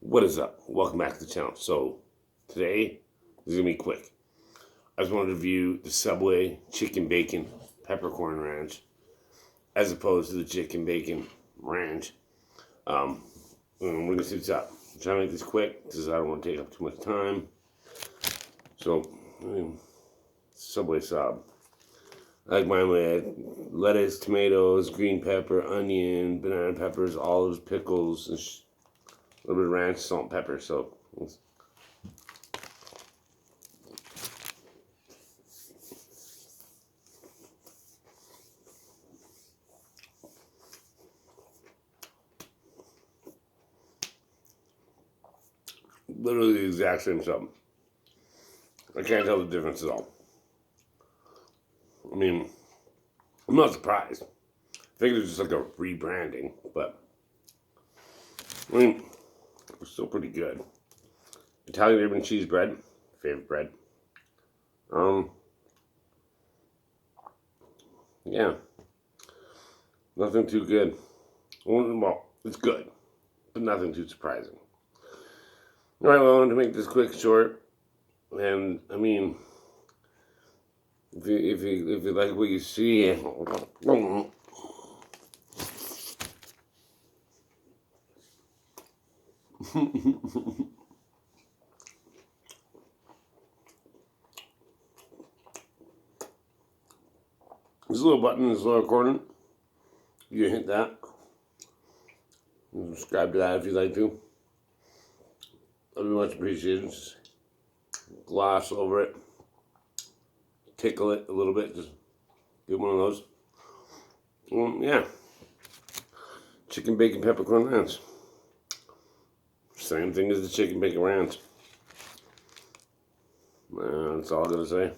What is up? Welcome back to the channel. So, today is going to be quick. I just wanted to review the Subway Chicken Bacon Peppercorn Ranch as opposed to the Chicken Bacon Ranch. We're going to see what's up. I'm trying to make this quick because I don't want to take up too much time. So, Subway sub. I like mine with lettuce, tomatoes, green pepper, onion, banana peppers, olives, pickles, and a little bit of ranch, salt, and pepper. So, literally the exact same sub. I can't tell the difference at all. I mean, I'm not surprised. I figured it's just like a rebranding, but I mean, it's still pretty good. Italian ribbon cheese bread, favorite bread. Yeah, nothing too good. Well, it's good, but nothing too surprising. All right, well, I wanted to make this quick, short, and I mean, if you like what you see, there's a little button in this lower corner. You can hit that. Subscribe to that if you'd like to. That'd be much appreciated. Just gloss over it. Tickle it a little bit. Just get one of those. Yeah. Chicken bacon peppercorn ranch. Same thing as the chicken bacon ranch. That's all I'm going to say.